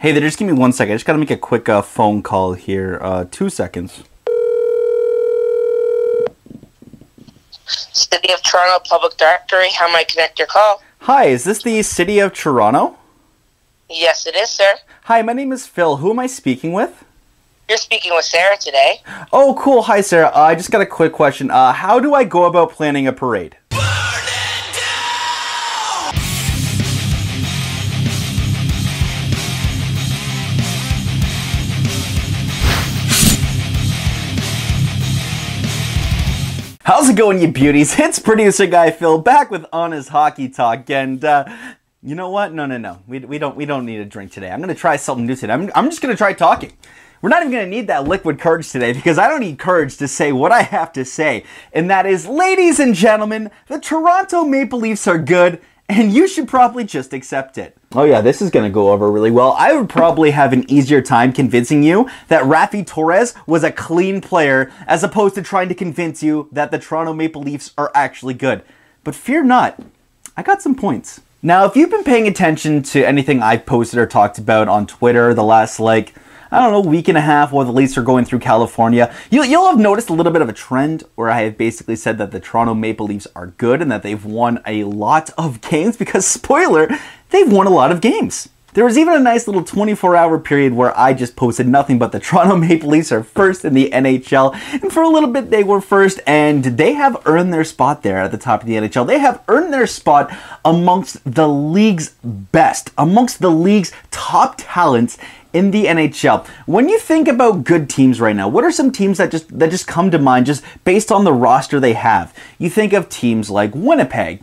Hey there, just give me 1 second. I just gotta make a quick phone call here. 2 seconds. City of Toronto Public Directory, how may I connect your call? Hi, is this the City of Toronto? Yes, it is, sir. Hi, my name is Phil. Who am I speaking with? You're speaking with Sarah today. Oh, cool. Hi, Sarah. I just got a quick question. How do I go about planning a parade? How's it going, you beauties? It's producer guy Phil back with Honest Hockey Talk, and you know what? No. We don't need a drink today. I'm gonna try something new today. I'm just gonna try talking. We're not even gonna need that liquid courage today because I don't need courage to say what I have to say, and that is, ladies and gentlemen, the Toronto Maple Leafs are good, and you should probably just accept it. Oh yeah, this is going to go over really well. I would probably have an easier time convincing you that Raffi Torres was a clean player as opposed to trying to convince you that the Toronto Maple Leafs are actually good. But fear not, I got some points. Now, if you've been paying attention to anything I've posted or talked about on Twitter the last, week and a half while the Leafs are going through California, you'll have noticed a little bit of a trend where I have basically said that the Toronto Maple Leafs are good and that they've won a lot of games because, spoiler, they've won a lot of games. There was even a nice little 24-hour period where I just posted nothing but the Toronto Maple Leafs are first in the NHL, and for a little bit they were first, and they have earned their spot there at the top of the NHL. They have earned their spot amongst the league's best, amongst the league's top talents in the NHL. When you think about good teams right now, what are some teams that just come to mind just based on the roster they have? You think of teams like Winnipeg,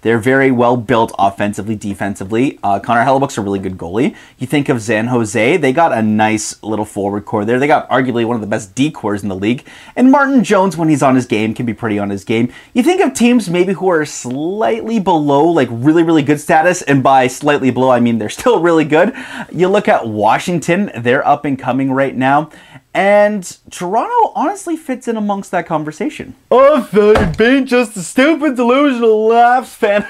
they're very well built offensively, defensively. Connor Hellebuyck's a really good goalie. You think of San Jose, they got a nice little forward core there. They got arguably one of the best D-cores in the league. And Martin Jones, when he's on his game, can be pretty on his game. You think of teams maybe who are slightly below, really, really good status, and by slightly below, I mean they're still really good. You look at Washington, they're up and coming right now. And Toronto honestly fits in amongst that conversation. Oh, Phil, you're being just a stupid, delusional Laughs fan.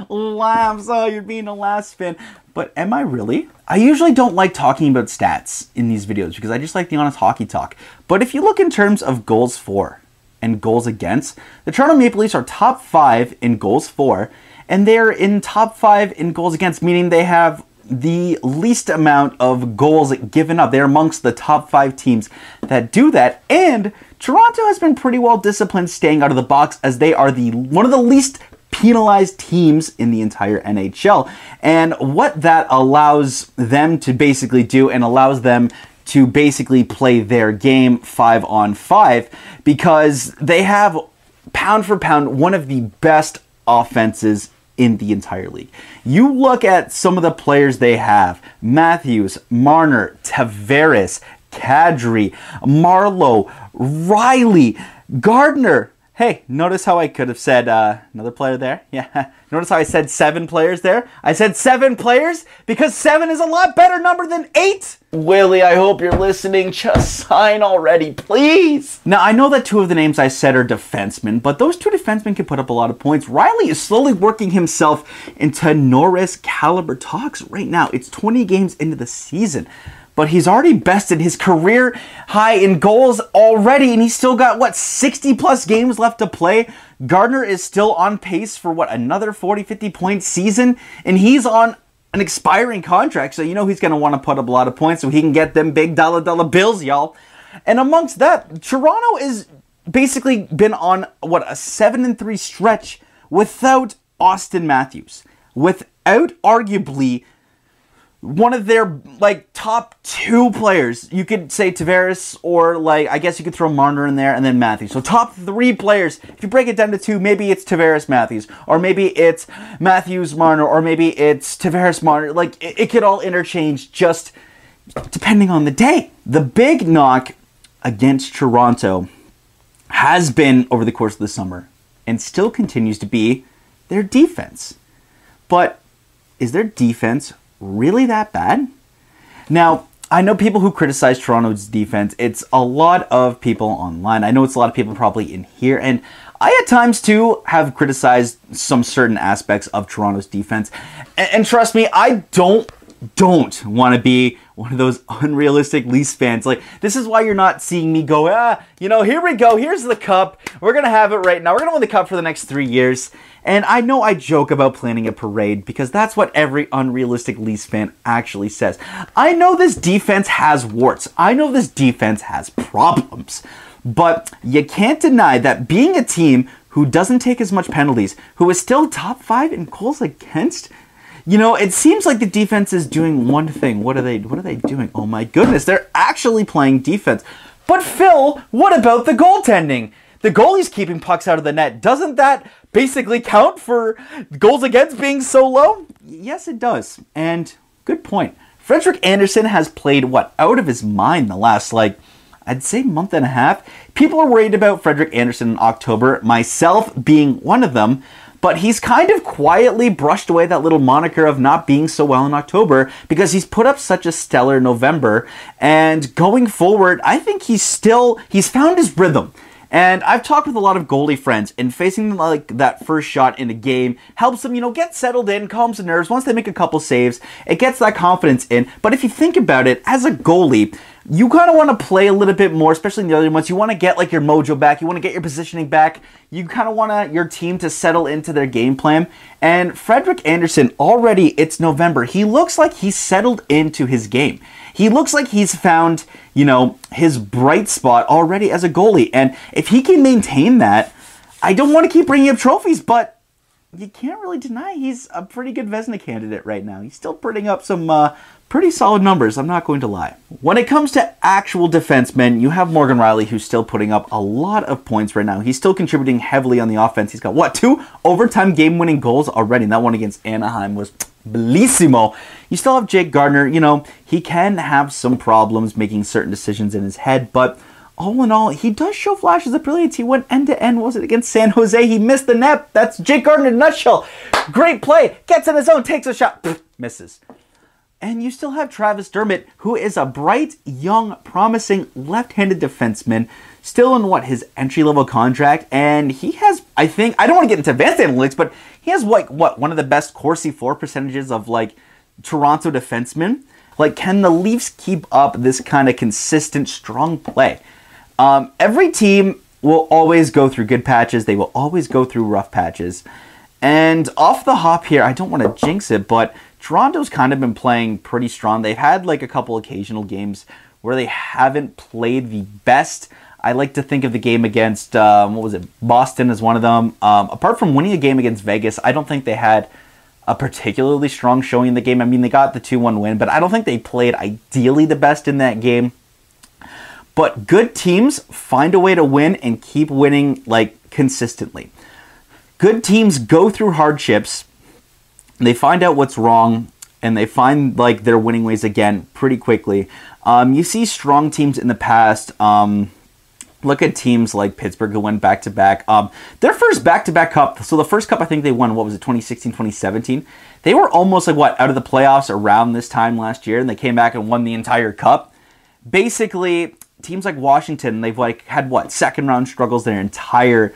Laughs, oh, you're being a Laughs fan. But am I really? I usually don't like talking about stats in these videos because I just like the honest hockey talk. But if you look in terms of goals for and goals against, the Toronto Maple Leafs are top 5 in goals for, and they're in top 5 in goals against, meaning they have the least amount of goals given up. They're amongst the top 5 teams that do that. And Toronto has been pretty well disciplined staying out of the box as they are one of the least penalized teams in the entire NHL. And what that allows them to basically do and allows them to basically play their game 5-on-5 because they have, pound for pound, one of the best offenses in the entire league. You look at some of the players they have: Matthews, Marner, Tavares, Kadri, Marleau, Riley, Gardner. Hey, notice how I could have said another player there? Yeah, notice how I said 7 players there? I said 7 players because 7 is a lot better number than 8. Willie, I hope you're listening. Just sign already, please. Now, I know that 2 of the names I said are defensemen, but those 2 defensemen can put up a lot of points. Riley is slowly working himself into Norris caliber talks right now. It's 20 games into the season, but he's already bested his career high in goals already, and he's still got, 60-plus games left to play? Gardner is still on pace for, another 40, 50-point season, and he's on an expiring contract, so he's going to want to put up a lot of points so he can get them big dollar bills, y'all. And amongst that, Toronto is basically been on, a 7-3 stretch without Austin Matthews, without arguably one of their, top 2 players. You could say Tavares, or, I guess you could throw Marner in there, and then Matthews. So top 3 players. If you break it down to 2, maybe it's Tavares Matthews, or maybe it's Matthews Marner, or maybe it's Tavares Marner. It could all interchange just depending on the day. The big knock against Toronto has been, over the course of the summer, and still continues to be, their defense. But is their defense really that bad? Now, I know people who criticize Toronto's defense. It's a lot of people online. I know it's a lot of people probably in here, and I at times too have criticized some certain aspects of Toronto's defense. And trust me, I don't don't want to be one of those unrealistic Leafs fans. Like, this is why you're not seeing me go, here we go, here's the cup, we're going to have it right now, we're going to win the cup for the next 3 years. And I know I joke about planning a parade because that's what every unrealistic Leafs fan actually says. I know this defense has warts. I know this defense has problems. But you can't deny that being a team who doesn't take as much penalties, who is still top 5 in goals against, it seems like the defense is doing one thing. What are they doing? Oh my goodness, they're actually playing defense. But Phil, what about the goaltending? The goalie's keeping pucks out of the net. Doesn't that basically count for goals against being so low? Yes, it does. And good point. Frederik Andersen has played, out of his mind the last, I'd say month and a half. People are worried about Frederik Andersen in October, myself being one of them, but he's kind of quietly brushed away that little moniker of not being so well in October because he's put up such a stellar November. And going forward, I think he's found his rhythm. And I've talked with a lot of goalie friends, and facing that first shot in a game helps them, get settled in, calms the nerves. Once they make a couple saves, it gets that confidence in. But if you think about it, as a goalie, you kind of want to play a little bit more, especially in the other ones. You want to get your mojo back. You want to get your positioning back. You kind of want your team to settle into their game plan. And Frederik Andersen, already it's November. He looks like he's settled into his game. He looks like he's found, his bright spot already as a goalie. And if he can maintain that, I don't want to keep bringing up trophies, but you can't really deny he's a pretty good Vezina candidate right now. He's still putting up some pretty solid numbers, I'm not going to lie. When it comes to actual defensemen, you have Morgan Rielly, who's still putting up a lot of points right now. He's still contributing heavily on the offense. He's got, 2 overtime game-winning goals already, and that one against Anaheim was bellissimo. You still have Jake Gardiner. He can have some problems making certain decisions in his head, but all in all, he does show flashes of brilliance. He went end-to-end, was it against San Jose? He missed the net. That's Jake Gardiner in a nutshell. Great play. Gets in his zone, takes a shot, misses. And you still have Travis Dermott, who is a bright, young, promising left-handed defenseman, still in his entry-level contract, and he has, I don't want to get into advanced analytics, but he has one of the best Corsi floor percentages of Toronto defensemen. Can the Leafs keep up this kind of consistent, strong play? Every team will always go through good patches. They will always go through rough patches. And off the hop here, I don't want to jinx it, but Toronto's kind of been playing pretty strong. They've had a couple occasional games where they haven't played the best. I like to think of the game against, Boston as one of them. Apart from winning a game against Vegas, I don't think they had a particularly strong showing in the game. I mean, they got the 2-1 win, but I don't think they played ideally the best in that game. But good teams find a way to win and keep winning, consistently. Good teams go through hardships, they find out what's wrong, and they find, their winning ways again pretty quickly. You see strong teams in the past, look at teams like Pittsburgh who went back-to-back. Their first back-to-back cup, so the first cup I think they won, 2016, 2017? They were almost out of the playoffs around this time last year, and they came back and won the entire cup. Basically, teams like Washington, they've had second round struggles their entire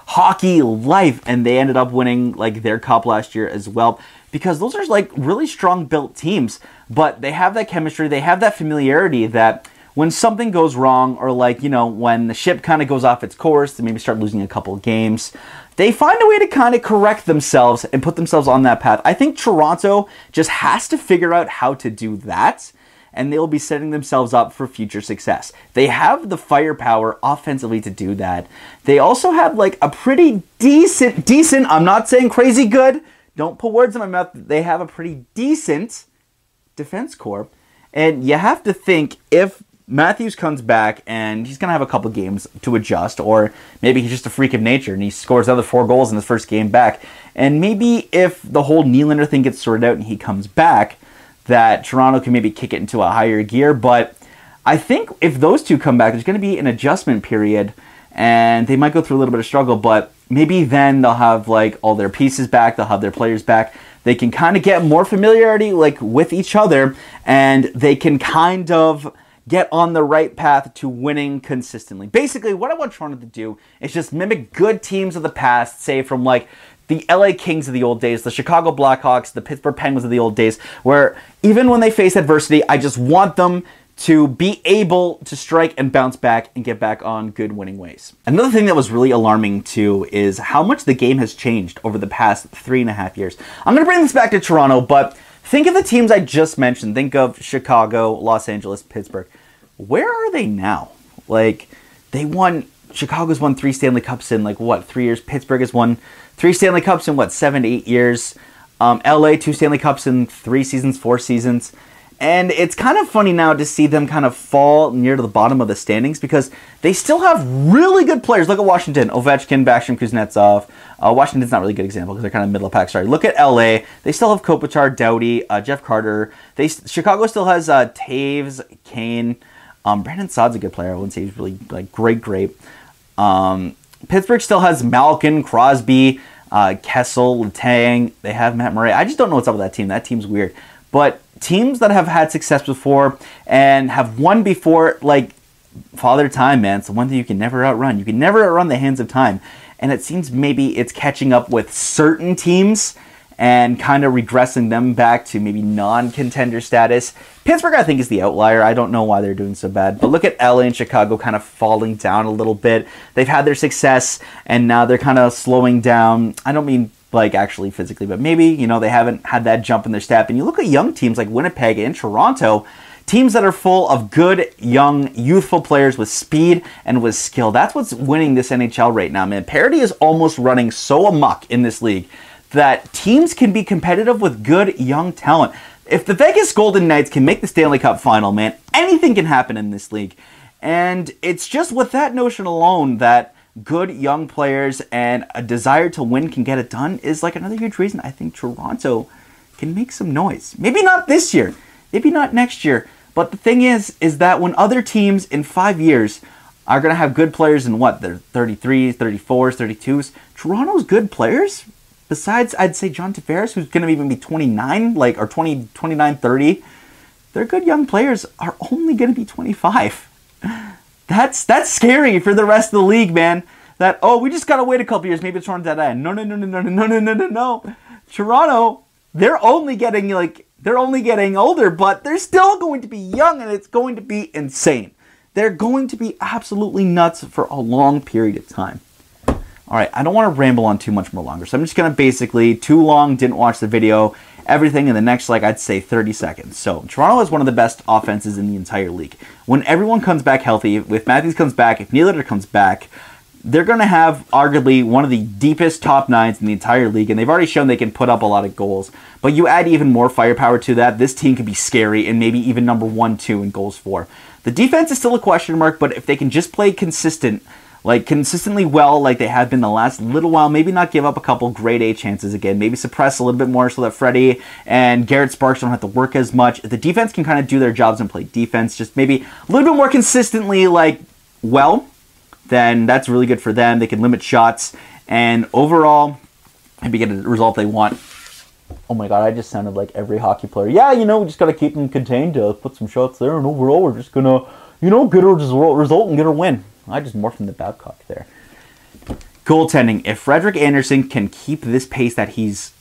hockey life, and they ended up winning their cup last year as well, because those are really strong built teams, but they have that chemistry, they have that familiarity that when something goes wrong, or when the ship kind of goes off its course, they maybe start losing a couple of games, they find a way to kind of correct themselves and put themselves on that path. I think Toronto just has to figure out how to do that, and they'll be setting themselves up for future success. They have the firepower offensively to do that. They also have a pretty decent, I'm not saying crazy good, don't put words in my mouth, they have a pretty decent defense corps. And you have to think, if Matthews comes back and he's going to have a couple games to adjust, or maybe he's just a freak of nature and he scores another 4 goals in his first game back, and maybe if the whole Nylander thing gets sorted out and he comes back, that Toronto can maybe kick it into a higher gear. But I think if those two come back, there's going to be an adjustment period, and they might go through a little bit of struggle, but maybe then they'll have all their pieces back, they'll have their players back, they can kind of get more familiarity with each other, and they can kind of get on the right path to winning consistently. Basically, what I want Toronto to do is just mimic good teams of the past, say from the LA Kings of the old days, the Chicago Blackhawks, the Pittsburgh Penguins of the old days, where even when they face adversity, I just want them to be able to strike and bounce back and get back on good winning ways. Another thing that was really alarming too is how much the game has changed over the past 3.5 years. I'm going to bring this back to Toronto, but think of the teams I just mentioned. Think of Chicago, Los Angeles, Pittsburgh. Where are they now? Like, Chicago's won 3 Stanley Cups in, 3 years? Pittsburgh has won 3 Stanley Cups in, 7 to 8 years? LA, 2 Stanley Cups in 3 seasons, 4 seasons. And it's kind of funny now to see them kind of fall near to the bottom of the standings because they still have really good players. Look at Washington, Ovechkin, Backstrom, Kuznetsov. Washington's not really a good example because they're kind of middle of the pack. Sorry. Look at LA. They still have Kopitar, Doughty, Jeff Carter. Chicago still has Taves, Kane. Brandon Saad's a good player. I wouldn't say he's really great. Pittsburgh still has Malkin, Crosby, Kessel, Letang. They have Matt Murray. I just don't know what's up with that team. That team's weird. But teams that have had success before and have won before, Father Time, man, it's the one thing you can never outrun. You can never outrun the hands of time. And it seems maybe it's catching up with certain teams and kind of regressing them back to maybe non-contender status. Pittsburgh, I think, is the outlier. I don't know why they're doing so bad. But look at LA and Chicago kind of falling down a little bit. They've had their success, and now they're kind of slowing down. I don't mean actually physically, but maybe, they haven't had that jump in their step. And you look at young teams like Winnipeg and Toronto, teams that are full of good, young, youthful players with speed and with skill. That's what's winning this NHL right now, man. Parity is almost running so amok in this league that teams can be competitive with good, young talent. If the Vegas Golden Knights can make the Stanley Cup final, man, anything can happen in this league. And it's just with that notion alone that good young players and a desire to win can get it done is another huge reason I think Toronto can make some noise. Maybe not this year, maybe not next year, but the thing is that when other teams in 5 years are going to have good players in their 33s, 34s, 32s, Toronto's good players, besides I'd say John Tavares, who's going to even be 29, or 29, 30, their good young players are only going to be 25. That's scary for the rest of the league, man. We just gotta wait a couple years. Maybe it's running that end. No. Toronto, they're only getting older, but they're still going to be young, and it's going to be insane. They're going to be absolutely nuts for a long period of time. All right, I don't want to ramble on too much more longer, so I'm just gonna basically, too long, didn't watch the video, everything in the next, I'd say 30 seconds. So, Toronto is one of the best offenses in the entire league. When everyone comes back healthy, if Matthews comes back, if Nylander comes back, they're going to have arguably one of the deepest top nines in the entire league, and they've already shown they can put up a lot of goals. But you add even more firepower to that, this team could be scary and maybe even number 1, 2 in goals for. The defense is still a question mark, but if they can just play consistently well like they have been the last little while, maybe not give up a couple grade A chances again, maybe suppress a little bit more so that Freddie and Garrett Sparks don't have to work as much. If the defense can kind of do their jobs and play defense just maybe a little bit more consistently then that's really good for them. They can limit shots and overall maybe get a result they want. Oh my god, I just sounded like every hockey player. Yeah, we just got to keep them contained, put some shots there, and overall we're just going to, get a result and get a win. I just morphed into Babcock there. Goaltending. If Frederik Andersen can keep this pace that he's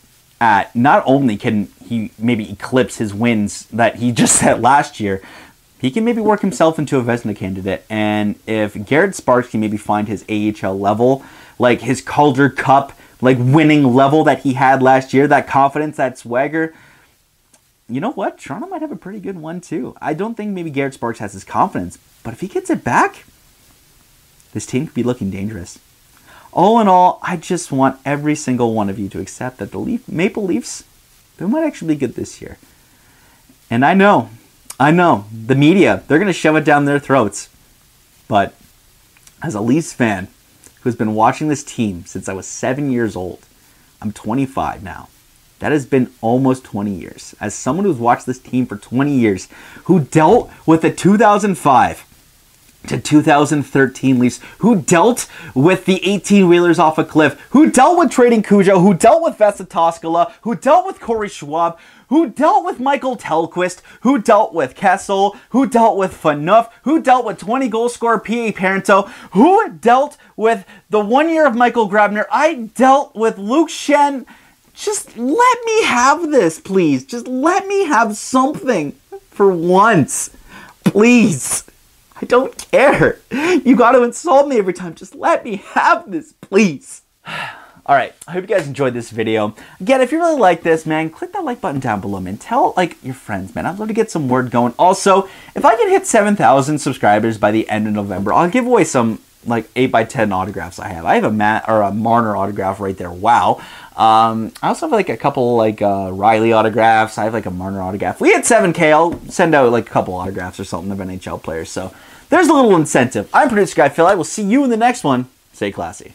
at, not only can he maybe eclipse his wins that he just set last year, he can maybe work himself into a Vezina candidate. And if Garrett Sparks can maybe find his AHL level, his Calder Cup, winning level that he had last year, that confidence, that swagger, you know what? Toronto might have a pretty good one too. I don't think maybe Garrett Sparks has his confidence, but if he gets it back, this team could be looking dangerous. All in all, I just want every single one of you to accept that the Maple Leafs, they might actually be good this year. And I know, the media, they're going to shove it down their throats. But as a Leafs fan who's been watching this team since I was 7 years old, I'm 25 now. That has been almost 20 years. As someone who's watched this team for 20 years, who dealt with the 2005 to 2013 Leafs, who dealt with the 18-wheelers off a cliff, who dealt with trading Cujo, who dealt with Vesa Toskala, who dealt with Corey Schwab, who dealt with Michael Telquist, who dealt with Kessel, who dealt with Phaneuf, who dealt with 20 goal scorer P.A. Parento, who dealt with the 1 year of Michael Grabner. I dealt with Luke Schenn. Just let me have this, please. Just let me have something for once. Please. I don't care. You got to insult me every time. Just let me have this, please. All right, I hope you guys enjoyed this video. Again, if you really like this, man, click that like button down below, man. Tell, like, your friends, man. I'd love to get some word going. Also, if I can hit 7,000 subscribers by the end of November, I'll give away some, like, 8x10 autographs I have. I have a Marner autograph right there. Wow. I also have, like, a couple, like, Riley autographs. I have, like, a Marner autograph. If we hit 7K, I'll send out, like, a couple autographs or something of NHL players. So there's a little incentive. I'm Producer Guy Phil. I will see you in the next one. Stay classy.